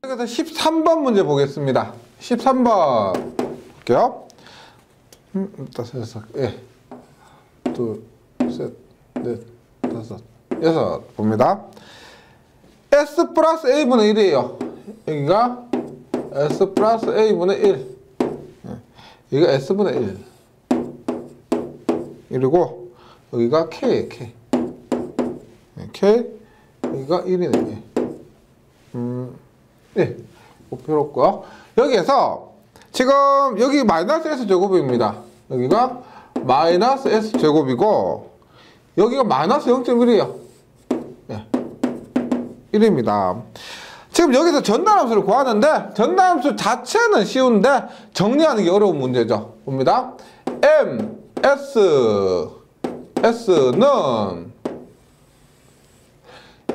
여기서 13번 문제 보겠습니다. 13번 볼게요. 예. 둘, 셋, 넷, 다섯, 여섯 봅니다. S 플러스 A분의 1이에요. 여기가 S 플러스 A분의 1. 여기가 S분의 1. 그리고 여기가 K예요, K. K. 여기가 1이네. 네. 목표 없고요. 여기에서 지금 여기 마이너스 S제곱입니다. 여기가 마이너스 S제곱이고 여기가 마이너스 0.1이에요. 네. 1입니다. 지금 여기서 전달함수를 구하는데 전달함수 자체는 쉬운데 정리하는 게 어려운 문제죠. 봅니다. M, S, S는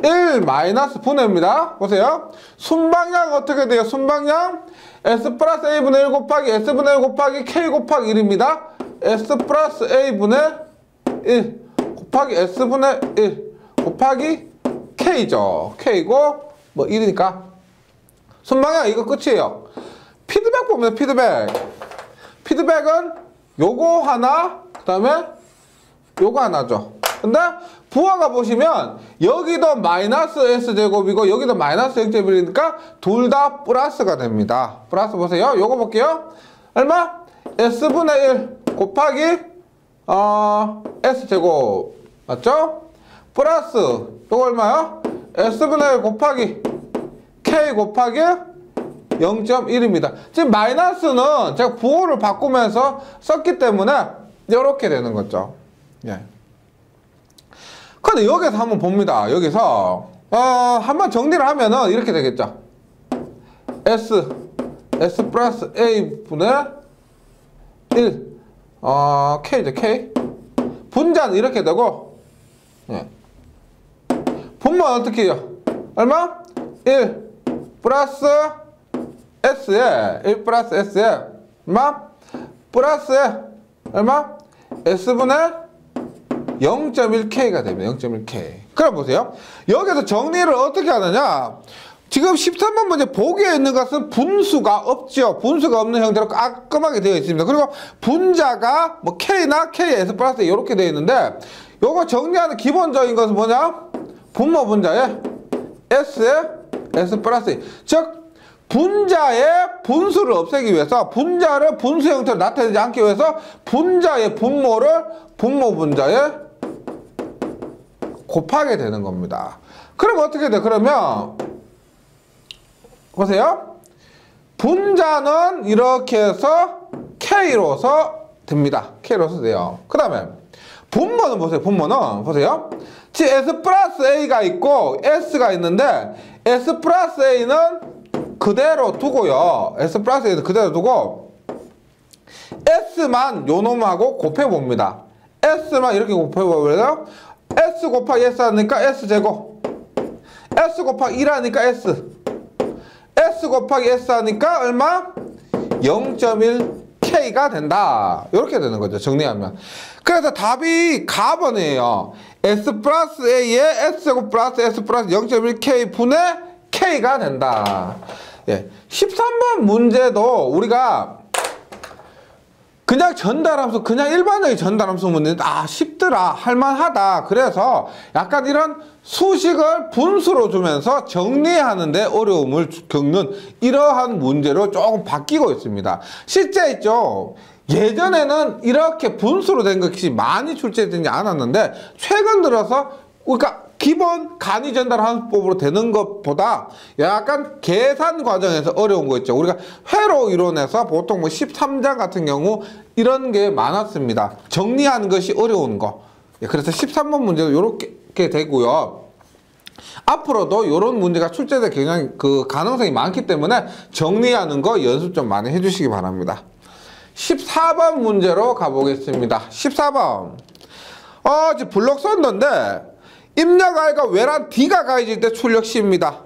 1 마이너스 분해입니다. 보세요. 순방향 어떻게 돼요? 순방향 S 플러스 A분의 1 곱하기 S분의 1 곱하기 K 곱하기 1입니다. S 플러스 A분의 1 곱하기 S분의 1 곱하기 K죠. K고 뭐 1이니까 순방향 이거 끝이에요. 피드백 보면 피드백은 요거 하나 그 다음에 요거 하나죠. 근데 부하가 보시면 여기도 마이너스 S제곱이고 여기도 마이너스 0.1이니까 둘 다 플러스가 됩니다. 플러스 보세요. 요거 볼게요. 얼마? S분의 1 곱하기 S제곱 맞죠? 플러스 요거 얼마요? S분의 1 곱하기 K 곱하기 0.1입니다. 지금 마이너스는 제가 부호를 바꾸면서 썼기 때문에 이렇게 되는 거죠. 예. 근데 여기서 한번 봅니다. 여기서 한번 정리를 하면은 이렇게 되겠죠. S 플러스 A분의 1 K죠. K 분자는 이렇게 되고 예. 분모는 어떻게 해요? 얼마? 1 플러스 S에 1 플러스 S에 얼마? 플러스에 얼마? S분의 0.1K가 됩니다. 0.1K. 그럼 보세요. 여기서 정리를 어떻게 하느냐. 지금 13번 문제 보기에 있는 것은 분수가 없죠. 분수가 없는 형태로 깔끔하게 되어 있습니다. 그리고 분자가 뭐 K나 KS 플러스 이렇게 되어 있는데 요거 정리하는 기본적인 것은 뭐냐? 분모 분자에 S에 S 플러스 즉 분자의 분수를 없애기 위해서 분자를 분수 형태로 나타내지 않기 위해서 분자의 분모를 분모 분자에 곱하게 되는 겁니다. 그럼 어떻게 돼? 그러면 보세요. 분자는 이렇게 해서 K로서 됩니다. K로서 돼요. 그 다음에 분모는 보세요. 분모는 보세요. 지금 S 플러스 A가 있고 S가 있는데 S 플러스 A는 그대로 두고요. S 플러스 A는 그대로 두고 S만 요놈하고 곱해봅니다. S만 이렇게 곱해보면 S 곱하기 S 하니까 S제곱 S 곱하기 1 하니까 S S 곱하기 S 하니까 얼마? 0.1K가 된다. 이렇게 되는 거죠. 정리하면. 그래서 답이 가번이에요. S 플러스 A에 S제곱 플러스 S 플러스 0.1K 분의 K가 된다. 예. 13번 문제도 우리가 그냥 전달함수, 그냥 일반적인 전달함수 문제는 쉽더라, 할만하다. 그래서 약간 이런 수식을 분수로 주면서 정리하는데 어려움을 겪는 이러한 문제로 조금 바뀌고 있습니다. 실제 있죠. 예전에는 이렇게 분수로 된 것이 많이 출제되지 않았는데 최근 들어서 그러니까 기본 간이 전달함수법으로 되는 것보다 약간 계산 과정에서 어려운 거 있죠. 우리가 회로 이론에서 보통 뭐 13장 같은 경우 이런 게 많았습니다. 정리하는 것이 어려운 거. 그래서 13번 문제도 이렇게 되고요. 앞으로도 이런 문제가 출제될 굉장히 그 가능성이 많기 때문에 정리하는 거 연습 좀 많이 해주시기 바랍니다. 14번 문제로 가보겠습니다. 14번. 지금 블록 썬더인데 입력 R과 외란 D가 가해질 때 출력 C입니다.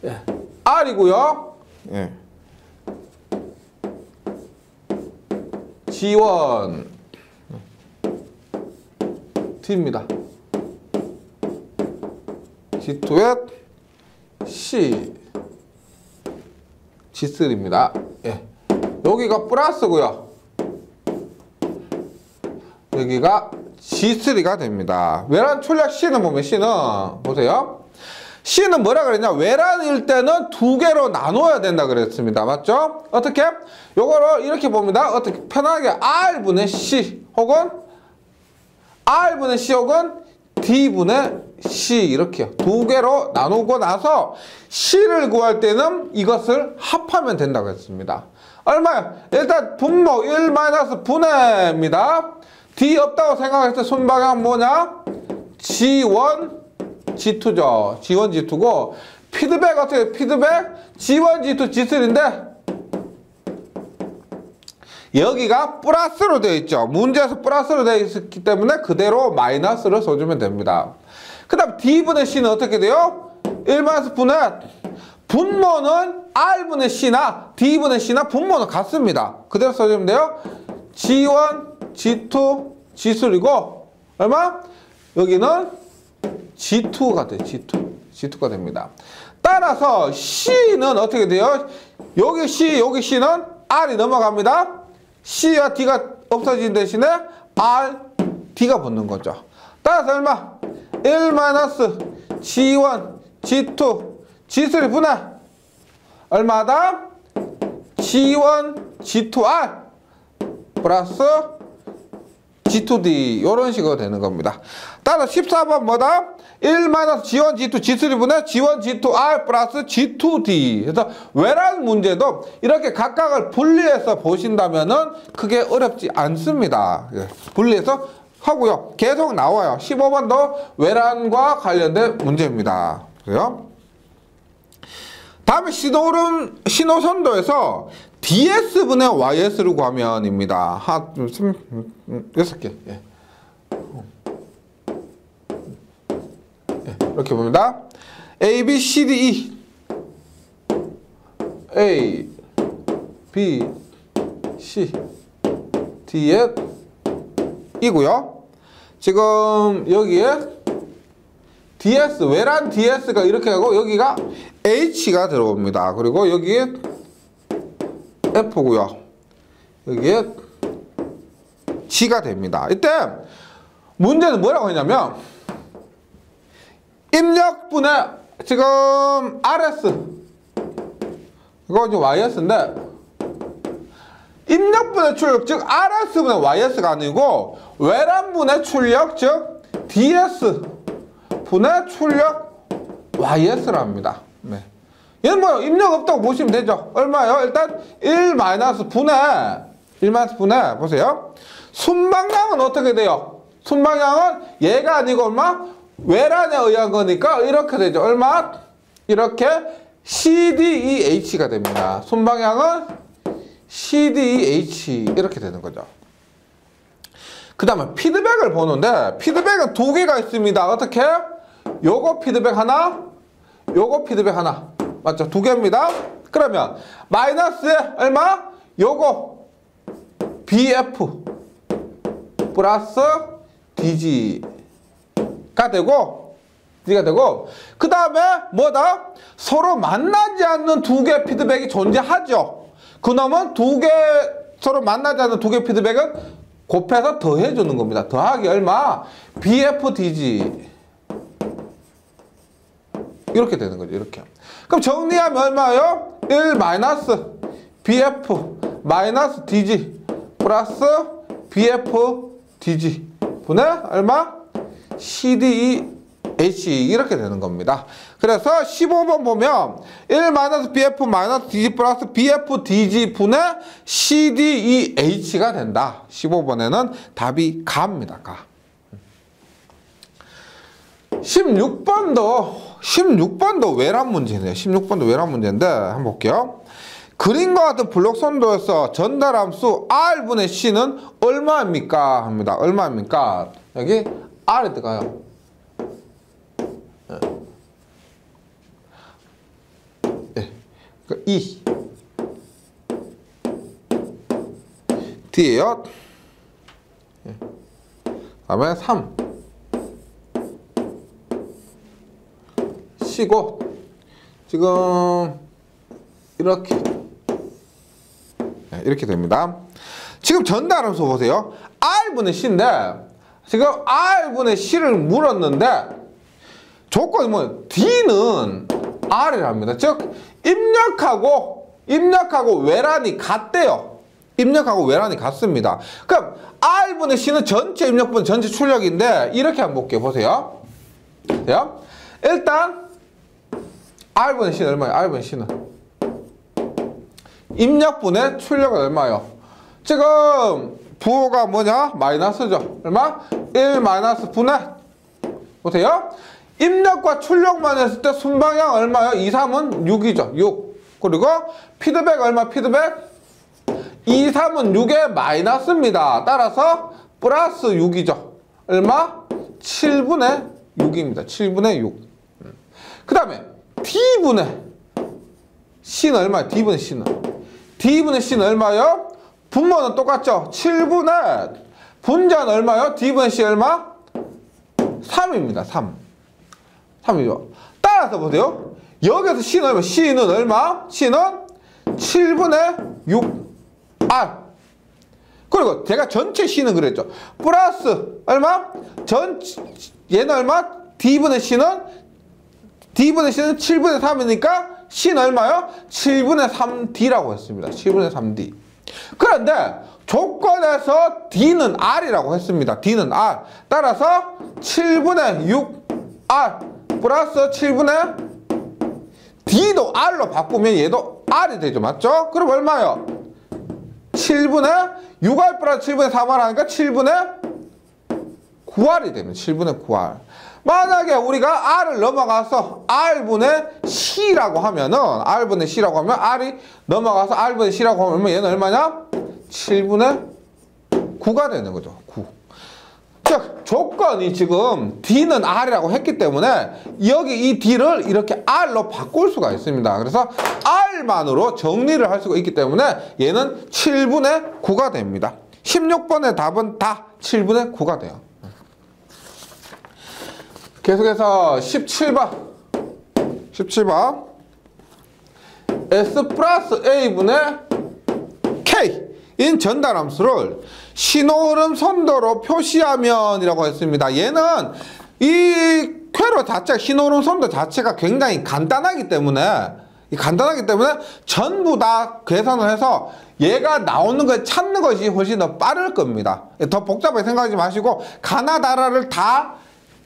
예. R이고요. 예. G1 D입니다. G2에 C G3입니다. 예. 여기가 플러스고요. 여기가 G3가 됩니다. 외란 출력 C는 보면 C는 보세요. C는 뭐라 그랬냐? 외란일 때는 두 개로 나눠야 된다 그랬습니다. 맞죠? 어떻게? 요거를 이렇게 봅니다. 어떻게? 편하게 R분의 C 혹은 R분의 C 혹은 D분의 C 이렇게요. 두 개로 나누고 나서 C를 구할 때는 이것을 합하면 된다고 했습니다. 얼마요? 일단 분모 1-분해입니다. D 없다고 생각했을 때 손방향 뭐냐? G1, G2죠. G1, G2고 피드백 어떻게 피드백? G1, G2, G3인데 여기가 플러스로 되어 있죠. 문제에서 플러스로 되어 있기 때문에 그대로 마이너스를 써주면 됩니다. 그 다음 D분의 C는 어떻게 돼요? 1-분해 분모는 R분의 C나 D분의 C나 분모는 같습니다. 그대로 써주면 돼요. G1, G2, G3고 얼마? 여기는 G2가 돼요. G2가 됩니다. 따라서 C는 어떻게 돼요? 여기 C, 여기 C는 R이 넘어갑니다. C와 D가 없어진 대신에 R, D가 붙는 거죠. 따라서 얼마? 1-G1, G2, G3 분해 얼마다? G1, G2R 플러스 G2D 이런 식으로 되는 겁니다. 따라서 14번 뭐다? 1-G1, G2, G3 분의 G1, G2R 플러스 G2D. 그래서 외란 문제도 이렇게 각각을 분리해서 보신다면은 크게 어렵지 않습니다. 분리해서 하고요. 계속 나와요. 15번도 외란과 관련된 문제입니다. 그래요? 다음에 신호선도에서 DS분의 YS를 구하면입니다. 하나, 둘, 셋, 6개. 예. 이렇게 봅니다. A, B, C, D, E. A, B, C, D에 E고요. 지금 여기에 DS, 외란 DS가 이렇게 하고 여기가 H가 들어옵니다. 그리고 여기에 F고요. 여기에 G가 됩니다. 이때 문제는 뭐라고 했냐면 입력분의 지금 RS 이거 이제 YS인데 입력분의 출력 즉 RS분의 YS가 아니고 외란분의 출력 즉 DS분의 출력 YS랍니다. 네. 얘는 뭐요? 입력 없다고 보시면 되죠. 얼마예요? 일단 1-분해 보세요. 순방향은 어떻게 돼요? 순방향은 얘가 아니고 얼마? 외란에 의한 거니까 이렇게 되죠. 얼마? 이렇게 CDEH가 됩니다. 순방향은 CDEH 이렇게 되는 거죠. 그 다음에 피드백을 보는데 피드백은 두 개가 있습니다. 어떻게? 요거 피드백 하나, 요거 피드백 하나. 맞죠? 두 개입니다. 그러면 마이너스에 얼마? 요거 BF 플러스 DG가 되고 그 다음에 뭐다? 서로 만나지 않는 두 개 피드백이 존재하죠. 그놈은 두 개 서로 만나지 않는 두 개 피드백은 곱해서 더해주는 겁니다. 더하기 얼마? BF DG 이렇게 되는 거죠. 이렇게. 그럼 정리하면 얼마예요? 1 BF DG 플러스 BF DG 분의 얼마? CDEH 이렇게 되는 겁니다. 그래서 15번 보면 1 BF DG 플러스 BF DG 분의 CDEH가 된다. 15번에는 답이 가입니다. 가. 16번도 외란 문제네요. 16번도 외란 문제인데 한번 볼게요. 그림과 같은 블록 선도에서 전달함수 R분의 C는 얼마입니까? 합니다. 얼마입니까? 여기 R에 들어가요. 네. 그러니까 2 D예요. 네. 다음에 3 C고 지금 이렇게 이렇게 됩니다. 지금 전달함수 보세요. R분의 C인데 지금 R분의 C를 물었는데 조건이 뭐예요? D는 R이랍니다. 즉 입력하고 외란이 같대요. 입력하고 외란이 같습니다. 그럼 R분의 C는 전체 입력분 전체 출력인데 이렇게 한번 볼게요. 보세요. 일단 R분의 C는 얼마예요? R분의 C는 입력분의 출력은 얼마예요? 지금 부호가 뭐냐? 마이너스죠. 얼마? 1 마이너스 분의 보세요. 입력과 출력만 했을 때 순방향 얼마요? 2, 3은 6이죠. 6. 그리고 피드백 얼마? 피드백 2, 3은 6의 마이너스입니다. 따라서 플러스 6이죠. 얼마? 7분의 6입니다. 7분의 6. 그 다음에 D분의 C는 얼마예요? D분의 C는 얼마예요? 분모는 똑같죠? 7분의 분자는 얼마예요? D분의 C 얼마? 3입니다. 3이죠. 따라서 보세요. 여기서 C는 얼마? C는 얼마? C는 7분의 6 R. 그리고 제가 전체 C는 그랬죠. 플러스 얼마? 얘는 얼마? D분의 C는 7분의 3이니까 C는 얼마요? 7분의 3D라고 했습니다. 7분의 3D. 그런데 조건에서 D는 R이라고 했습니다. D는 R. 따라서 7분의 6R 플러스 7분의 D도 R로 바꾸면 얘도 R이 되죠. 맞죠? 그럼 얼마요? 7분의 6R 플러스 7분의 3R 하니까 7분의 9R이 되면 7분의 9R. 만약에 우리가 R을 넘어가서 R분의 C라고 하면은 R이 넘어가서 R분의 C라고 하면 얘는 얼마냐? 7분의 9가 되는 거죠. 9. 즉 조건이 지금 D는 R이라고 했기 때문에 여기 이 D를 이렇게 R로 바꿀 수가 있습니다. 그래서 R만으로 정리를 할 수가 있기 때문에 얘는 7분의 9가 됩니다. 16번의 답은 다 7분의 9가 돼요. 계속해서 17번 S 플러스 A분의 K인 전달함수를 신호흐름 선도로 표시하면 이라고 했습니다. 얘는 이 쾌로 자체가 신호흐름 선도 자체가 굉장히 간단하기 때문에 전부 다 계산을 해서 얘가 나오는 걸 찾는 것이 훨씬 더 빠를 겁니다. 더 복잡하게 생각하지 마시고 가나다라를 다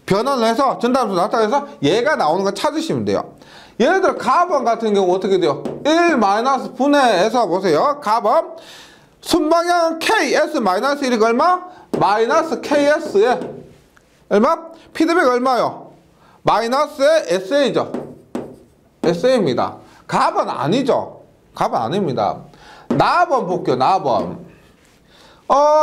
변환을 해서 전달함수 나타내서 얘가 나오는 거 찾으시면 돼요. 예를 들어 가번 같은 경우 어떻게 돼요? 1 마이너스 분해해서 보세요. 가번 순방향 KS-1이가 얼마? 마이너스 KS에 얼마? 피드백 얼마요? 마이너스의 SA죠. SA입니다. 가번 아니죠. 가번 아닙니다. 나번 볼게요. 나번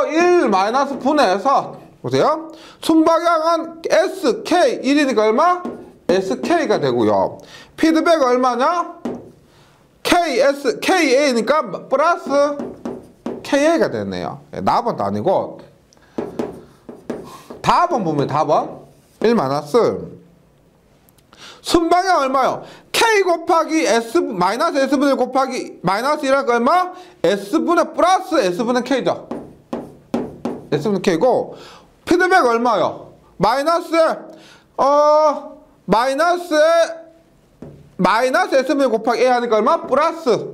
1 마이너스 분해해서 보세요. 순방향은 SK 1이니까 얼마? SK가 되고요. 피드백 얼마냐? KA니까 플러스 KA가 되네요. 나번도 아니고 다번 보면 다번 1 마이너스 순방향 얼마요? K 곱하기 S 마이너스 S분의 곱하기 마이너스 1하니까 얼마? S분의 플러스 S분의 K죠. S분의 K고 피드백 얼마요? 마이너스 S분의 곱하기 A 하니까 얼마? 플러스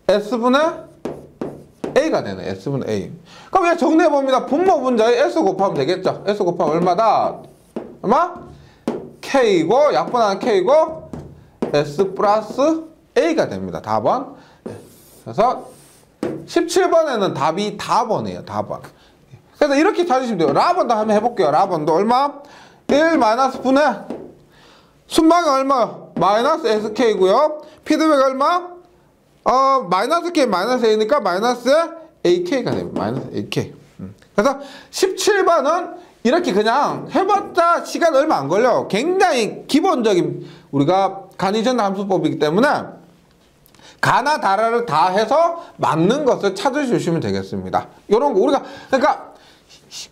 S분의 A가 되네. S분의 A. 그럼 그냥 정리해봅니다. 분모 분자에 S 곱하면 되겠죠. S 곱하면 얼마다? 얼마? K고 약분하는 K고 S 플러스 A가 됩니다. 답은. 그래서 17번에는 답이 답원이에요. 답원. 그래서 이렇게 찾으시면 돼요. 라번도 한번 해볼게요. 라번도 얼마? 1 마이너스 분의 순방향 얼마요? 마이너스 SK고요. 피드백 얼마? 마이너스 K 마이너스 A니까 마이너스 AK가 됩니다. 마이너스 AK. 그래서 17번은 이렇게 그냥 해봤자 시간 얼마 안 걸려요. 굉장히 기본적인 우리가 간이전 함수법이기 때문에 가나 다라를 다 해서 맞는 것을 찾아주시면 되겠습니다. 이런 거 우리가 그러니까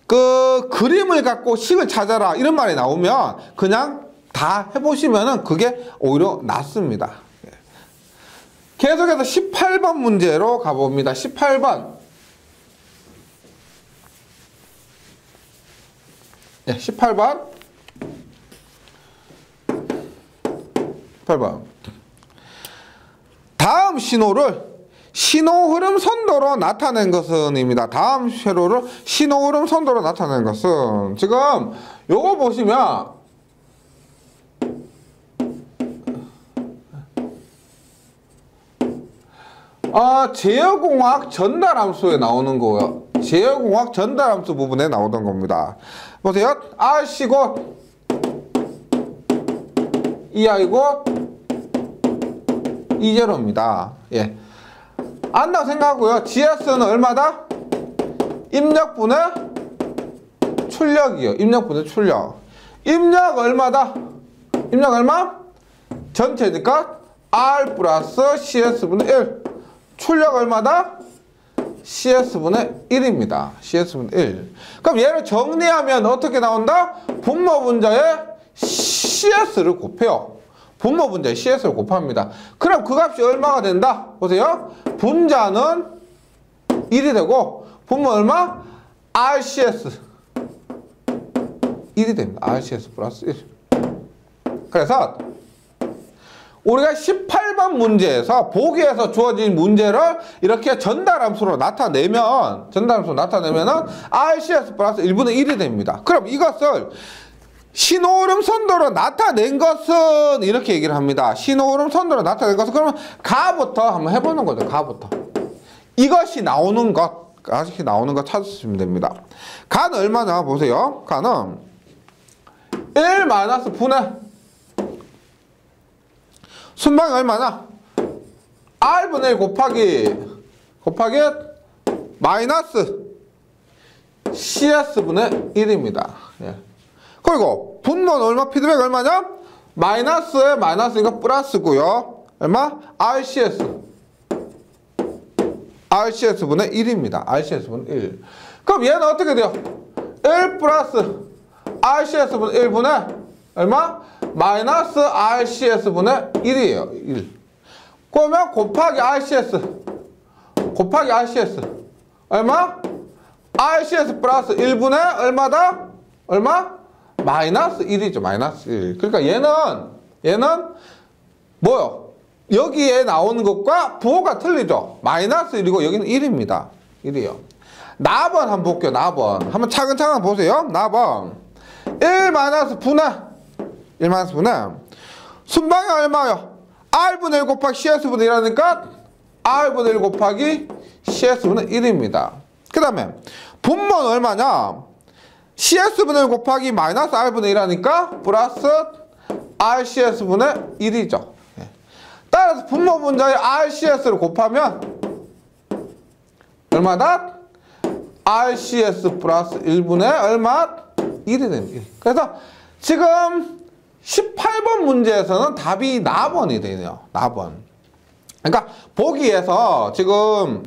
그 그림을 갖고 식을 찾아라 이런 말이 나오면 그냥 다 해보시면은 그게 오히려 낫습니다. 계속해서 18번 문제로 가봅니다. 18번. 네, 18번. 18번. 다음 신호를 신호흐름 선도로 나타낸 것은입니다. 다음 회로를 신호흐름 선도로 나타낸 것은 지금 요거 보시면 제어공학 전달함수에 나오는 거예요. 제어공학 전달함수 부분에 나오던 겁니다. 보세요. R씨 곧 EI 곧 E0입니다. 예. 안다고 생각하고요. GS는 얼마다? 입력분의 출력이요. 입력분의 출력. 입력 얼마다? 입력 얼마? 전체니까 R 플러스 CS분의 1. 출력 얼마다? CS분의 1입니다. CS분의 1. 그럼 얘를 정리하면 어떻게 나온다? 분모 분자에 CS를 곱해요. 분모 분자에 CS를 곱합니다. 그럼 그 값이 얼마가 된다? 보세요. 분자는 1이 되고 분모 얼마? RCS 1이 됩니다. RCS 플러스 1. 그래서 우리가 18번 문제에서 보기에서 주어진 문제를 이렇게 전달함수로 나타내면은 RCS 플러스 1분의 1이 됩니다. 그럼 이것을 신호흐름 선도로 나타낸 것은 이렇게 얘기를 합니다. 신호흐름 선도로 나타낸 것은 그러면 가부터 한번 해보는 거죠. 가부터. 이것이 나오는 것 찾으시면 됩니다. 가는 얼마나 보세요. 가는 1 마이너스 분의 순방이 얼마나? R분의 1 곱하기 마이너스 CS분의 1입니다. 예. 그리고 분모는 얼마? 피드백 얼마냐? 마이너스에 마이너스니까 플러스고요. 얼마? RCS분의 1입니다. RCS분의 1. 그럼 얘는 어떻게 돼요? 1 플러스 RCS분의 1분의 얼마? 마이너스 RCS분의 1이에요. 1. 그러면 곱하기 RCS 얼마? RCS 플러스 1분의 얼마다? 얼마? 마이너스 1이죠. 마이너스 1. 그러니까 얘는 뭐요? 여기에 나오는 것과 부호가 틀리죠. 마이너스 1이고 여기는 1입니다. 1이요. 나번 한번 볼게요. 나번. 한번 차근차근 보세요. 나번. 1 마이너스 분의 순방이 얼마요? R분의 1 곱하기 CS분의 1하니까 R분의 1 곱하기 CS분의 1입니다. 그 다음에 분모는 얼마냐? CS분의 1 곱하기 마이너스 R분의 1하니까 플러스 RCS분의 1이죠. 따라서 분모 분자에 RCS를 곱하면 얼마다? RCS 플러스 1분의 얼마? 1이 됩니다. 그래서 지금 18번 문제에서는 답이 나번이 되네요. 나번. 그러니까 보기에서 지금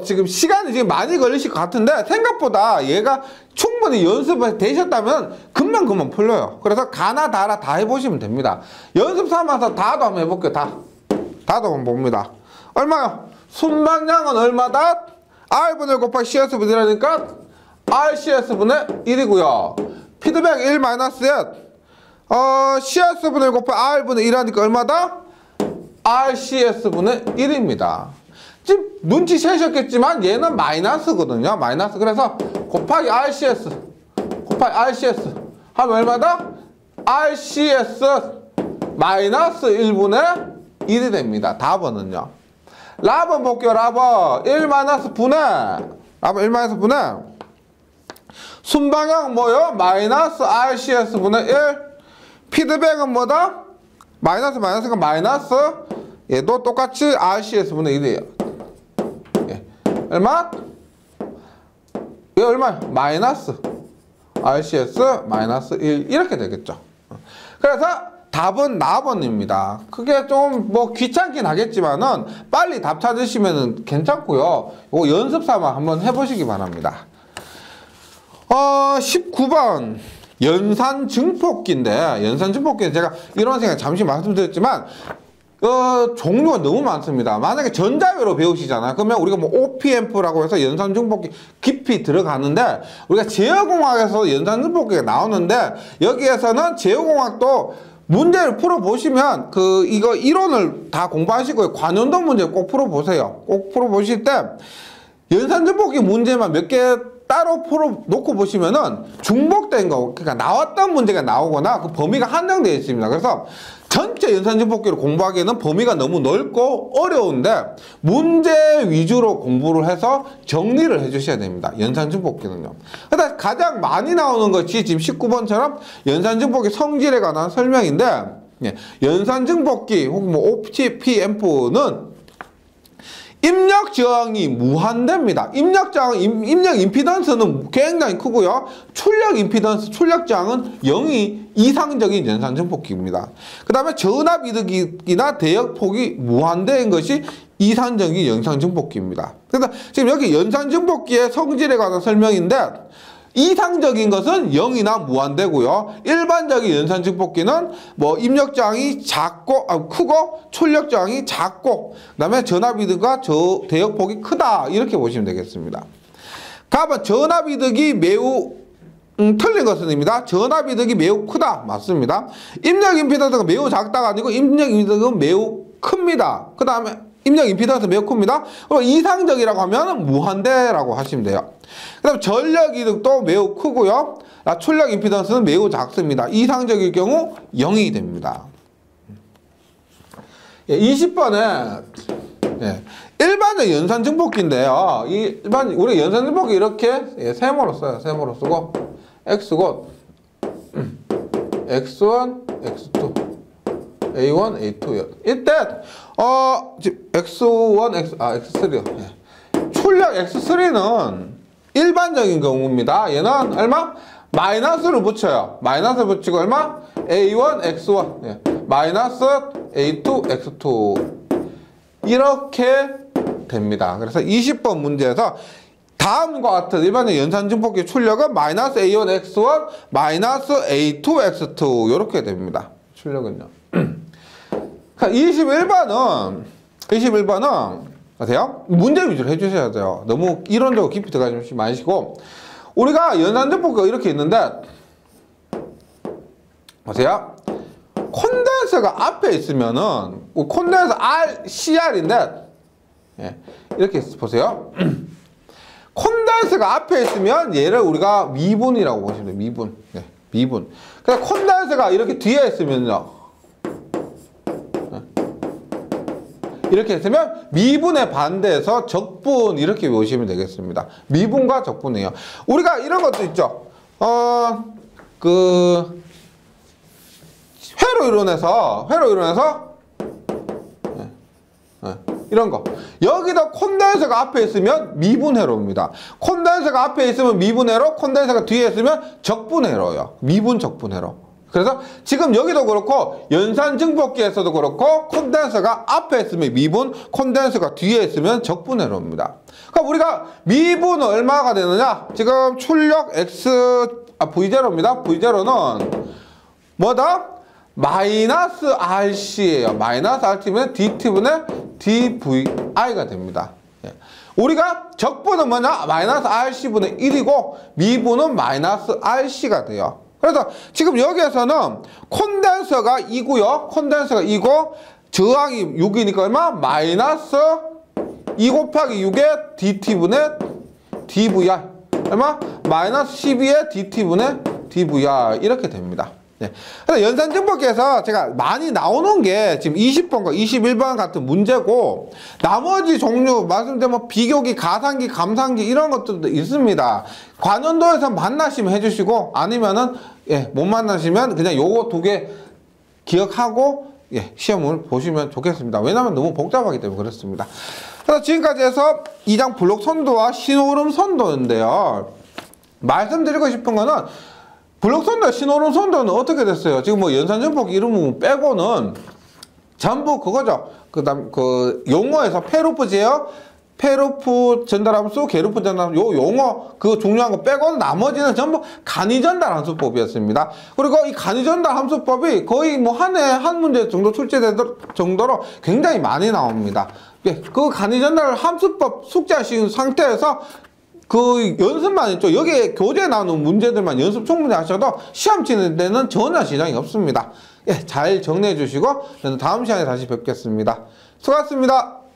지금 시간이 지금 많이 걸리실 것 같은데 생각보다 얘가 충분히 연습을 되셨다면 금방 풀려요. 그래서 가나 다라 다 해보시면 됩니다. 연습 삼아서 다도 한번 해볼게요. 다도 한번 봅니다. 얼마요? 순방량은 얼마다? R분의 1 곱하기 CS분의 1이니까 RCS분의 1이고요. 피드백 1 마이너스 1 CS분의 1 곱하기 R분의 1하니까 얼마다? RCS분의 1입니다. 지금 눈치채셨겠지만 얘는 마이너스거든요. 마이너스. 그래서 곱하기 RCS 하면 얼마다? RCS 마이너스 1분의 1이 됩니다. 답은요. 라번 볼게요. 라번 1 마이너스 분의 순방향 뭐요? 마이너스 RCS분의 1. 피드백은 뭐다? 마이너스가 마이너스. 얘도 똑같이 RCS분의 1이에요. 예. 얼마? 얘 얼마? 마이너스 RCS 마이너스 1 이렇게 되겠죠. 그래서 답은 나번입니다. 그게 좀 귀찮긴 하겠지만은 빨리 답 찾으시면은 괜찮고요. 이거 연습 삼아 한번 해보시기 바랍니다. 19번 연산 증폭기인데 연산 증폭기는 제가 이론 생각 잠시 말씀드렸지만 종류가 너무 많습니다. 만약에 전자회로 배우시잖아요. 그러면 우리가 뭐 OPM프라고 해서 연산중복기 깊이 들어가는데, 우리가 제어공학에서 연산중복기가 나오는데, 여기에서는 제어공학도 문제를 풀어보시면, 이거 이론을 다 공부하시고요. 관연도 문제 꼭 풀어보세요. 꼭 풀어보실 때, 연산중복기 문제만 몇 개 따로 풀어놓고 보시면은 중복된 거, 그러니까 나왔던 문제가 나오거나 그 범위가 한정되어 있습니다. 그래서 전체 연산중복기를 공부하기에는 범위가 너무 넓고 어려운데 문제 위주로 공부를 해서 정리를 해주셔야 됩니다. 연산중복기는요. 그래서 가장 많이 나오는 것이 지금 19번처럼 연산중복기 성질에 관한 설명인데, 연산중복기 혹은 뭐 OPM프는 입력 저항이 무한대입니다. 입력 임피던스는 굉장히 크고요. 출력 임피던스, 출력 저항은 0이 이상적인 연산중복기입니다. 그 다음에 전압 이득이나 대역폭이 무한대인 것이 이상적인 연산중복기입니다. 그래서 지금 여기 연산중복기의 성질에 관한 설명인데, 이상적인 것은 0이나 무한대고요. 일반적인 연산중복기는 뭐 입력저항이 크고 출력저항이 작고, 그 다음에 전압이득과 대역폭이 크다, 이렇게 보시면 되겠습니다. 다음은 전압이득이 매우 틀린 것은입니다. 전압이득이 매우 크다, 맞습니다. 입력 임피던스가 매우 작다가 아니고 입력 임피던스는 매우 큽니다. 그 다음에 입력 임피던스 매우 큽니다. 그리고 이상적이라고 하면 무한대라고 하시면 돼요. 그 다음 전력 이득도 매우 크고요. 출력 임피던스는 매우 작습니다. 이상적일 경우 0이 됩니다. 20번에 일반적 연산중복기인데요. 우리 연산중복기 이렇게 세모로 써요. 세모로 쓰고 X고 X1, X2, A1, A2요. 이때 X1, X3요. 출력 X3는 일반적인 경우입니다. 얘는 얼마? 마이너스를 붙여요. 마이너스 붙이고 얼마? A1, X1, 마이너스 A2, X2 이렇게 됩니다. 그래서 20번 문제에서 다음과 같은 일반적 연산중복기 출력은 마이너스 A1, X1, 마이너스 A2, X2 이렇게 됩니다. 출력은요. 21번은 어때요? 문제 위주로 해주셔야 돼요. 너무 이론적으로 깊이 들어가지 마시고, 우리가 연산중복기가 이렇게 있는데, 보세요. 콘덴서가 앞에 있으면은 콘덴서 CR인데, 이렇게 보세요. 콘덴서가 앞에 있으면 얘를 우리가 미분이라고 보시면 돼요. 미분. 미분. 그래서 콘덴서가 이렇게 뒤에 있으면요, 이렇게 했으면 미분에 반대해서 적분, 이렇게 보시면 되겠습니다. 미분과 적분이에요. 우리가 이런 것도 있죠. 회로 이론에서 이런 거. 여기다 콘덴서가 앞에 있으면 미분회로입니다. 콘덴서가 앞에 있으면 미분회로, 콘덴서가 뒤에 있으면 적분회로예요. 미분 적분회로. 그래서 지금 여기도 그렇고 연산중복기에서도 그렇고 콘덴서가 앞에 있으면 미분, 콘덴서가 뒤에 있으면 적분회로입니다. 그럼 우리가 미분은 얼마가 되느냐? 지금 출력 V0입니다. V0는 뭐다? 마이너스 RC예요. 마이너스 RC면 DT분의 DVI가 됩니다. 우리가 적분은 뭐냐? 마이너스 RC분의 1이고 미분은 마이너스 RC가 돼요. 그래서 지금 여기에서는 콘덴서가 2고요. 콘덴서가 2고 저항이 6이니까 얼마? 마이너스 2 곱하기 6의 DT분의 DVR. 얼마? 마이너스 12의 DT분의 DVR. 이렇게 됩니다. 그래서 연산중복기에서 제가 많이 나오는 게 지금 20번과 21번 같은 문제고, 나머지 종류 말씀드린 뭐 비교기, 가상기, 감상기 이런 것들도 있습니다. 관원도에서 만나시면 해주시고, 아니면은 못 만나시면 그냥 요거 2개 기억하고 시험을 보시면 좋겠습니다. 왜냐하면 너무 복잡하기 때문에 그렇습니다. 그래서 지금까지 해서 2장 블록 선도와 신호름 선도인데요. 말씀드리고 싶은 거는 블록 선도, 신호름 선도는 어떻게 됐어요? 지금 뭐 연산중복기 이름 빼고는 전부 그거죠. 그 다음 용어에서 페루프 제어, 페루프 전달함수, 게루프 전달함수 요 용어 그 중요한 거 빼고는 나머지는 전부 간이 전달 함수법이었습니다. 그리고 이 간이 전달 함수법이 거의 뭐 한 해 한 문제 정도 출제될 정도로 굉장히 많이 나옵니다. 예, 그 간이 전달 함수법 숙지하신 상태에서 그 연습만 했죠. 여기에 교재에 나오는 문제들만 연습 충분히 하셔도 시험 치는 데는 전혀 지장이 없습니다. 예, 잘 정리해 주시고 저는 다음 시간에 다시 뵙겠습니다. 수고하셨습니다.